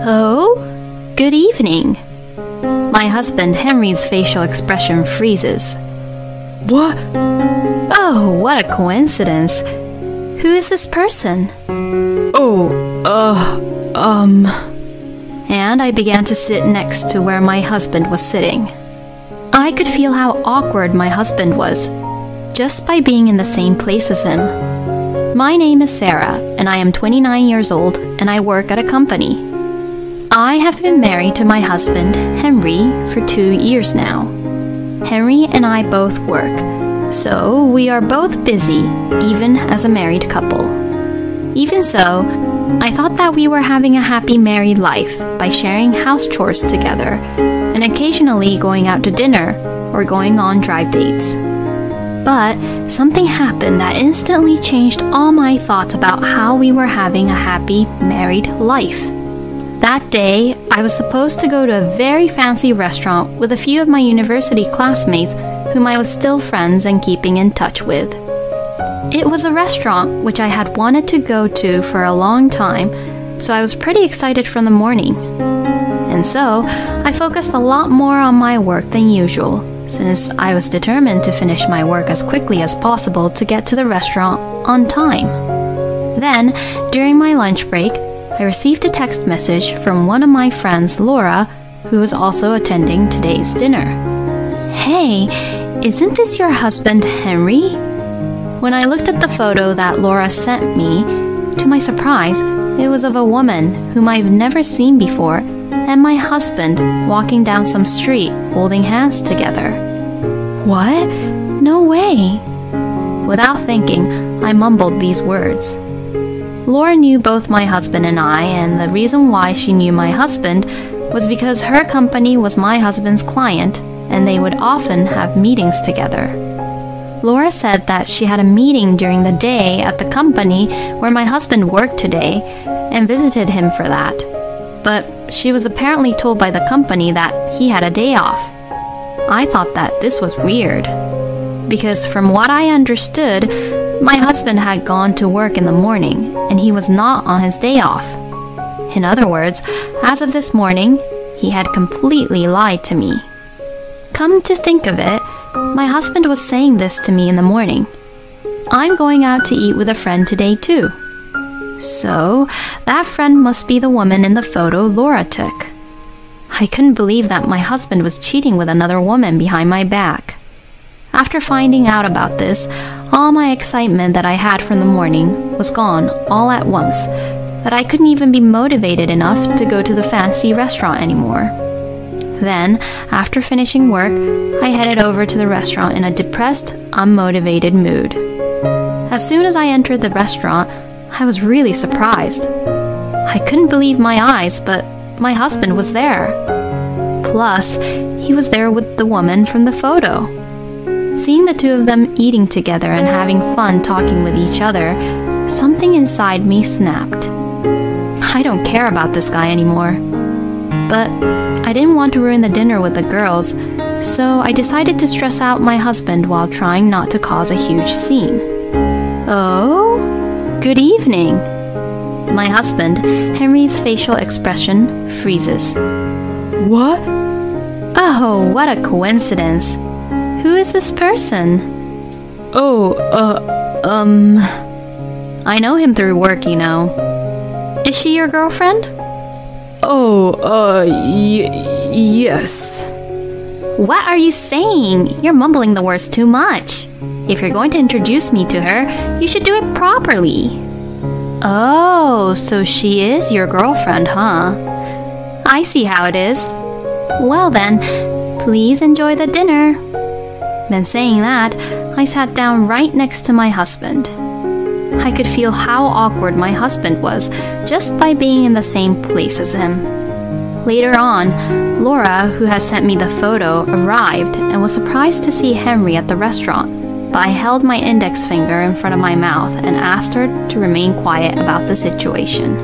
Oh, good evening. My husband Henry's facial expression freezes. What? Oh, what a coincidence. Who is this person? And I began to sit next to where my husband was sitting. I could feel how awkward my husband was, just by being in the same place as him. My name is Sarah, and I am 29 years old, and I work at a company. I have been married to my husband, Henry, for 2 years now. Henry and I both work, so we are both busy, even as a married couple. Even so, I thought that we were having a happy married life by sharing house chores together and occasionally going out to dinner or going on drive dates. But something happened that instantly changed all my thoughts about how we were having a happy married life. That day, I was supposed to go to a very fancy restaurant with a few of my university classmates whom I was still friends and keeping in touch with. It was a restaurant which I had wanted to go to for a long time, so I was pretty excited from the morning. And so, I focused a lot more on my work than usual, since I was determined to finish my work as quickly as possible to get to the restaurant on time. Then, during my lunch break, I received a text message from one of my friends, Laura, who was also attending today's dinner. Hey, isn't this your husband, Henry? When I looked at the photo that Laura sent me, to my surprise, it was of a woman whom I've never seen before and my husband walking down some street holding hands together. What? No way! Without thinking, I mumbled these words. Laura knew both my husband and I, and the reason why she knew my husband was because her company was my husband's client, and they would often have meetings together. Laura said that she had a meeting during the day at the company where my husband worked today and visited him for that. But she was apparently told by the company that he had a day off. I thought that this was weird, because from what I understood, my husband had gone to work in the morning and he was not on his day off. In other words, as of this morning, he had completely lied to me. Come to think of it, my husband was saying this to me in the morning. I'm going out to eat with a friend today too. So, that friend must be the woman in the photo Laura took. I couldn't believe that my husband was cheating with another woman behind my back. After finding out about this, all my excitement that I had from the morning was gone all at once, that I couldn't even be motivated enough to go to the fancy restaurant anymore. Then, after finishing work, I headed over to the restaurant in a depressed, unmotivated mood. As soon as I entered the restaurant, I was really surprised. I couldn't believe my eyes, but my husband was there. Plus, he was there with the woman from the photo. Seeing the two of them eating together and having fun talking with each other, something inside me snapped. I don't care about this guy anymore. But I didn't want to ruin the dinner with the girls, so I decided to stress out my husband while trying not to cause a huge scene. Oh, good evening. My husband, Henry's facial expression freezes. What? Oh, what a coincidence. Who is this person? I know him through work, you know. Is she your girlfriend? Yes. What are you saying? You're mumbling the words too much. If you're going to introduce me to her, you should do it properly. Oh, so she is your girlfriend, huh? I see how it is. Well then, please enjoy the dinner. Then saying that, I sat down right next to my husband. I could feel how awkward my husband was just by being in the same place as him. Later on, Laura, who had sent me the photo, arrived and was surprised to see Henry at the restaurant, but I held my index finger in front of my mouth and asked her to remain quiet about the situation.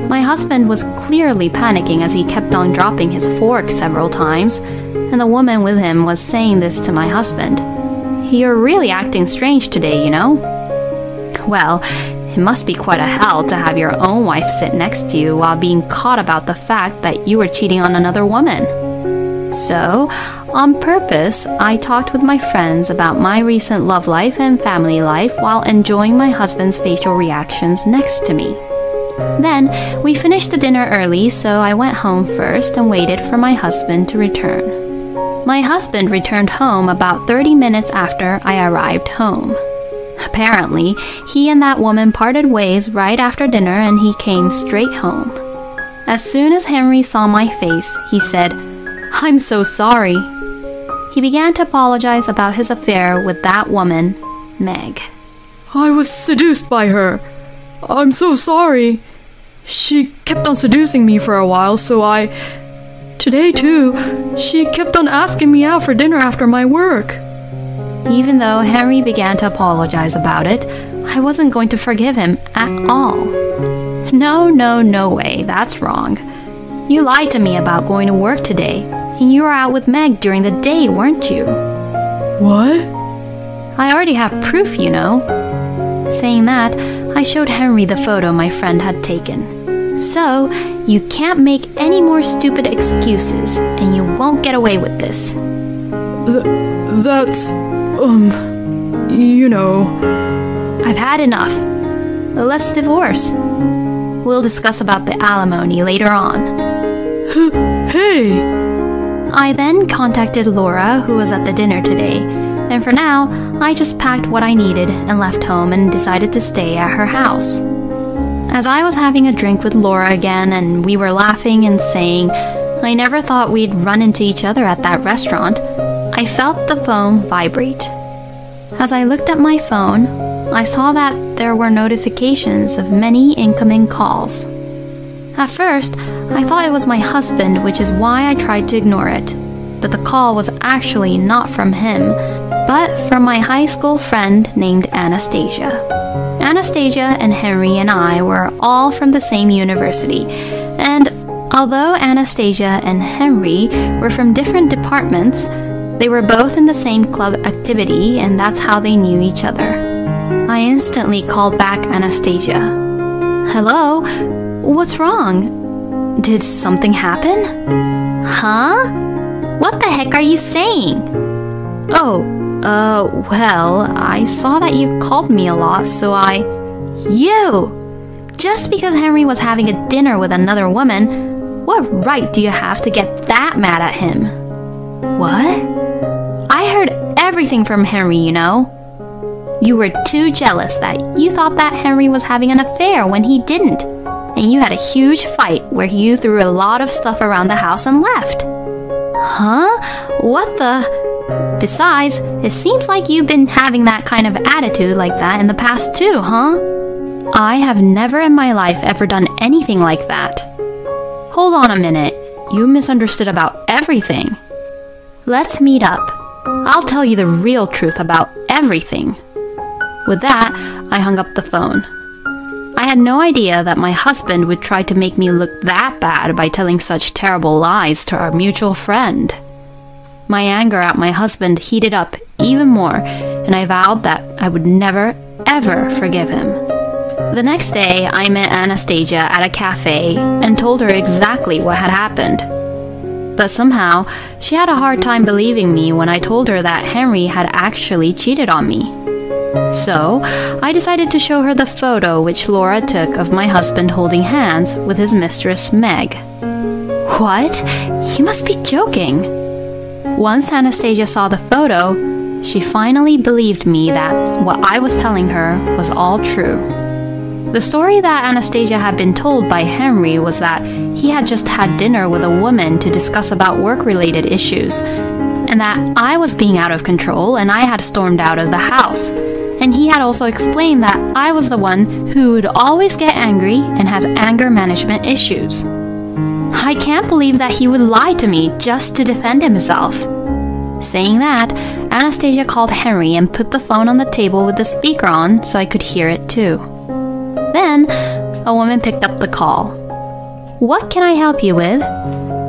My husband was clearly panicking as he kept on dropping his fork several times, and the woman with him was saying this to my husband. "You're really acting strange today, you know." Well, It must be quite a hell to have your own wife sit next to you while being caught about the fact that you were cheating on another woman. So, on purpose, I talked with my friends about my recent love life and family life while enjoying my husband's facial reactions next to me. Then, we finished the dinner early, so I went home first and waited for my husband to return. My husband returned home about 30 minutes after I arrived home. Apparently, he and that woman parted ways right after dinner and he came straight home. As soon as Henry saw my face, he said, "I'm so sorry." He began to apologize about his affair with that woman, Meg. I was seduced by her. I'm so sorry. She kept on seducing me for a while, so Today too, she kept on asking me out for dinner after my work. Even though Henry began to apologize about it, I wasn't going to forgive him at all. No way, that's wrong. You lied to me about going to work today, and you were out with Meg during the day, weren't you? What? I already have proof, you know. Saying that, I showed Henry the photo my friend had taken. So, you can't make any more stupid excuses, and you won't get away with this. That's... you know... I've had enough. Let's divorce. We'll discuss about the alimony later on. Hey! I then contacted Laura, who was at the dinner today, and for now, I just packed what I needed and left home and decided to stay at her house. As I was having a drink with Laura again and we were laughing and saying, I never thought we'd run into each other at that restaurant, I felt the phone vibrate. As I looked at my phone, I saw that there were notifications of many incoming calls. At first, I thought it was my husband, which is why I tried to ignore it. But the call was actually not from him, but from my high school friend named Anastasia. Anastasia and Henry and I were all from the same university, and although Anastasia and Henry were from different departments, they were both in the same club activity, and that's how they knew each other. I instantly called back Anastasia. Hello? What's wrong? Did something happen? Huh? What the heck are you saying? Well, I saw that you called me a lot, so You! Just because Henry was having a dinner with another woman, what right do you have to get that mad at him? What? I heard everything from Henry, you know. You were too jealous that you thought that Henry was having an affair when he didn't, and you had a huge fight where you threw a lot of stuff around the house and left. Huh? What the... Besides, it seems like you've been having that kind of attitude like that in the past too, huh? I have never in my life ever done anything like that. Hold on a minute. You misunderstood about everything. Let's meet up. I'll tell you the real truth about everything. With that, I hung up the phone. I had no idea that my husband would try to make me look that bad by telling such terrible lies to our mutual friend. My anger at my husband heated up even more, and I vowed that I would never, ever forgive him. The next day, I met Anastasia at a cafe and told her exactly what had happened. But somehow, she had a hard time believing me when I told her that Henry had actually cheated on me. So, I decided to show her the photo which Laura took of my husband holding hands with his mistress Meg. What? You must be joking. Once Anastasia saw the photo, she finally believed me that what I was telling her was all true. The story that Anastasia had been told by Henry was that he had just had dinner with a woman to discuss about work-related issues, and that I was being out of control and I had stormed out of the house. And he had also explained that I was the one who would always get angry and has anger management issues. I can't believe that he would lie to me just to defend himself. Saying that, Anastasia called Henry and put the phone on the table with the speaker on so I could hear it too. Then, a woman picked up the call. What can I help you with?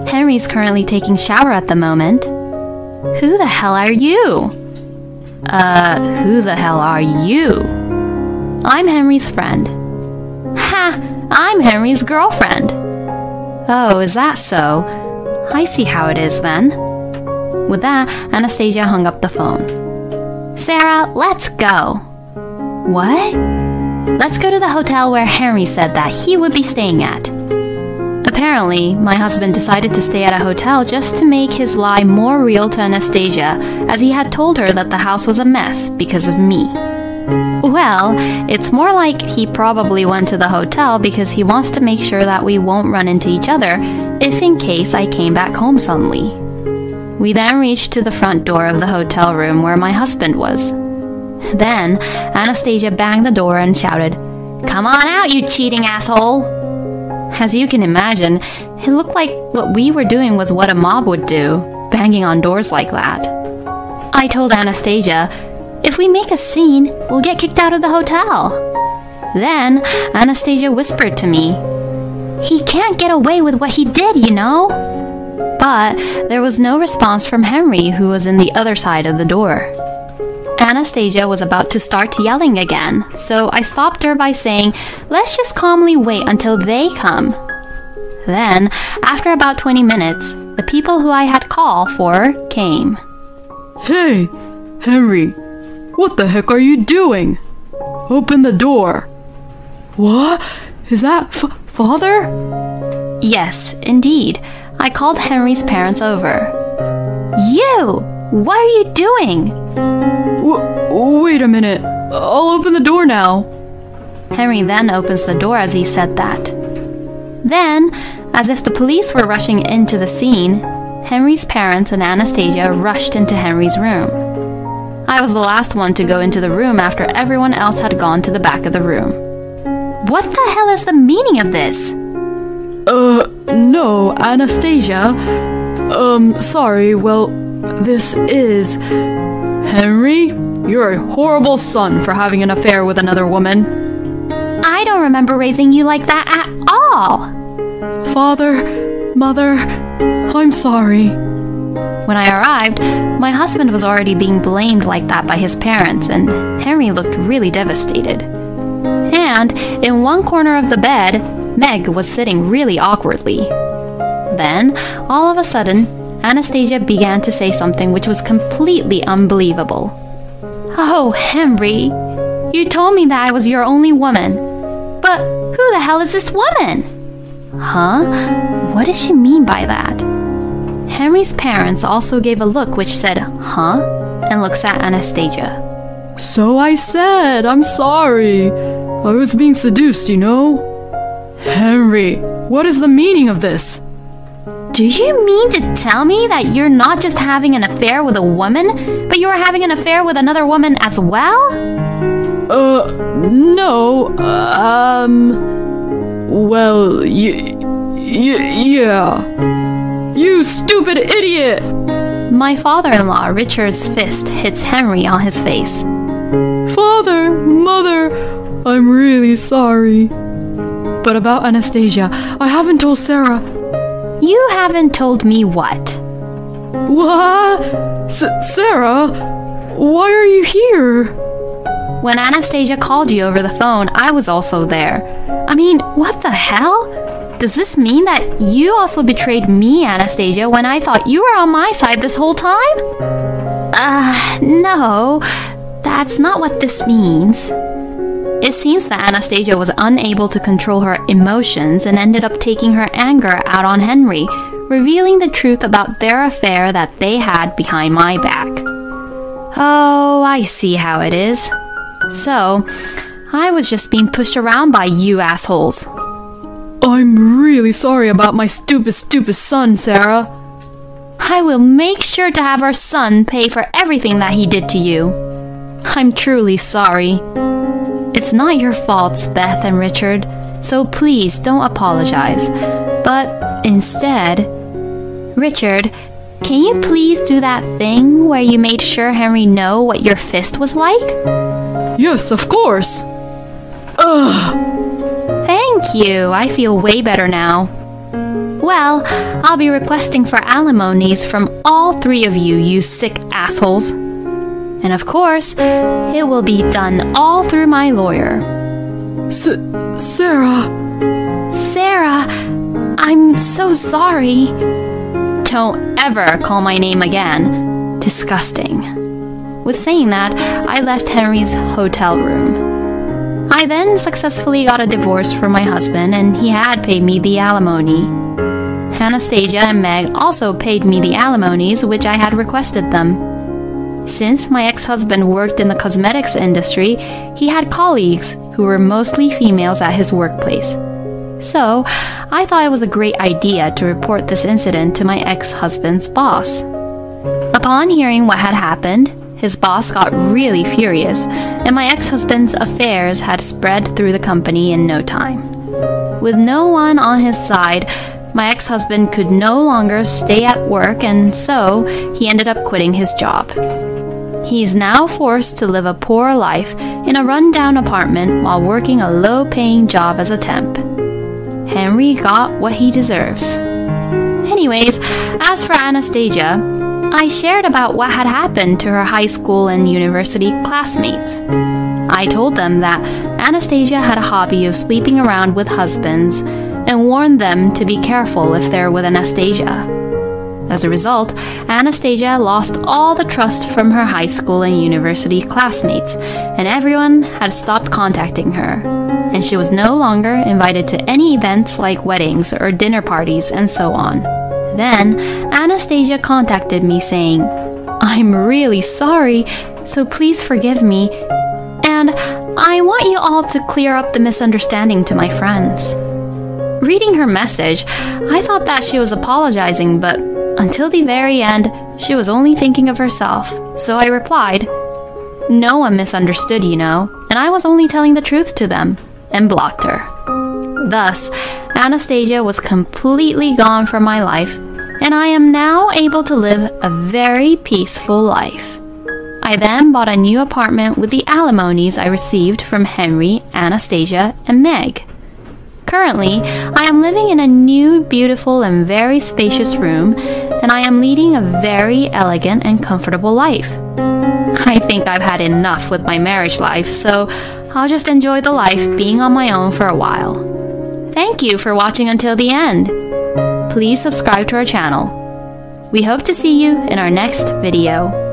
Henry's currently taking a shower at the moment. Who the hell are you? Who the hell are you? I'm Henry's friend. Ha! I'm Henry's girlfriend. Oh, is that so? I see how it is then. With that, Anastasia hung up the phone. Sarah, let's go. What? Let's go to the hotel where Henry said that he would be staying at. Apparently, my husband decided to stay at a hotel just to make his lie more real to Anastasia, as he had told her that the house was a mess because of me. Well, it's more like he probably went to the hotel because he wants to make sure that we won't run into each other if in case I came back home suddenly. We then reached to the front door of the hotel room where my husband was. Then, Anastasia banged the door and shouted, "Come on out, you cheating asshole!" As you can imagine, it looked like what we were doing was what a mob would do, banging on doors like that. I told Anastasia, if we make a scene, we'll get kicked out of the hotel. Then, Anastasia whispered to me, "He can't get away with what he did, you know." But there was no response from Henry, who was in the other side of the door. Anastasia was about to start yelling again, so I stopped her by saying, let's just calmly wait until they come. Then, after about 20 minutes, the people who I had called for came. Hey, Henry, what the heck are you doing? Open the door. What? Is that Father? Yes, indeed. I called Henry's parents over. You! What are you doing? Wait a minute. I'll open the door now. Henry then opens the door as he said that. Then, as if the police were rushing into the scene, Henry's parents and Anastasia rushed into Henry's room. I was the last one to go into the room after everyone else had gone to the back of the room. What the hell is the meaning of this? No, Anastasia. Sorry, well, this is... Henry, you're a horrible son for having an affair with another woman. I don't remember raising you like that at all. Father, Mother, I'm sorry. When I arrived, my husband was already being blamed like that by his parents, and Henry looked really devastated. And in one corner of the bed, Meg was sitting really awkwardly. Then, all of a sudden, Anastasia began to say something which was completely unbelievable. Oh, Henry, you told me that I was your only woman. But who the hell is this woman? Huh? What does she mean by that? Henry's parents also gave a look which said, huh? And looks at Anastasia. So I said, I'm sorry. I was being seduced, you know? Henry, what is the meaning of this? Do you mean to tell me that you're not just having an affair with a woman, but you're having an affair with another woman as well? No, well, yeah. You stupid idiot! My father-in-law, Richard's fist hits Henry on his face. Father, Mother, I'm really sorry. But about Anastasia, I haven't told Sarah. You haven't told me what? What? Sarah, why are you here? When Anastasia called you over the phone, I was also there. I mean, what the hell? Does this mean that you also betrayed me, Anastasia, when I thought you were on my side this whole time? No, that's not what this means. It seems that Anastasia was unable to control her emotions and ended up taking her anger out on Henry, revealing the truth about their affair that they had behind my back. Oh, I see how it is. So, I was just being pushed around by you assholes. I'm really sorry about my stupid son, Sarah. I will make sure to have our son pay for everything that he did to you. I'm truly sorry. It's not your faults, Beth and Richard, so please don't apologize. But instead, Richard, can you please do that thing where you made sure Henry know what your fist was like? Yes, of course. Thank you. I feel way better now. Well, I'll be requesting for alimonies from all three of you, you sick assholes. And of course, it will be done all through my lawyer. Sarah. Sarah, I'm so sorry. Don't ever call my name again. Disgusting. With saying that, I left Henry's hotel room. I then successfully got a divorce from my husband, and he had paid me the alimony. Anastasia and Meg also paid me the alimonies, which I had requested them. Since my ex-husband worked in the cosmetics industry, he had colleagues who were mostly females at his workplace. So, I thought it was a great idea to report this incident to my ex-husband's boss. Upon hearing what had happened, his boss got really furious, and my ex-husband's affairs had spread through the company in no time. With no one on his side, my ex-husband could no longer stay at work, and so he ended up quitting his job. He is now forced to live a poor life in a rundown apartment while working a low-paying job as a temp. Henry got what he deserves. Anyways, as for Anastasia, I shared about what had happened to her high school and university classmates. I told them that Anastasia had a hobby of sleeping around with husbands and warned them to be careful if they're with Anastasia. As a result, Anastasia lost all the trust from her high school and university classmates, and everyone had stopped contacting her, and she was no longer invited to any events like weddings or dinner parties and so on. Then, Anastasia contacted me saying, "I'm really sorry, so please forgive me, and I want you all to clear up the misunderstanding to my friends." Reading her message, I thought that she was apologizing, but until the very end, she was only thinking of herself. So I replied, "No one misunderstood, you know, and I was only telling the truth to them," and blocked her. Thus, Anastasia was completely gone from my life, and I am now able to live a very peaceful life. I then bought a new apartment with the alimonies I received from Henry, Anastasia, and Meg. Currently, I am living in a new, beautiful, and very spacious room, and I am leading a very elegant and comfortable life. I think I've had enough with my marriage life, so I'll just enjoy the life being on my own for a while. Thank you for watching until the end. Please subscribe to our channel. We hope to see you in our next video.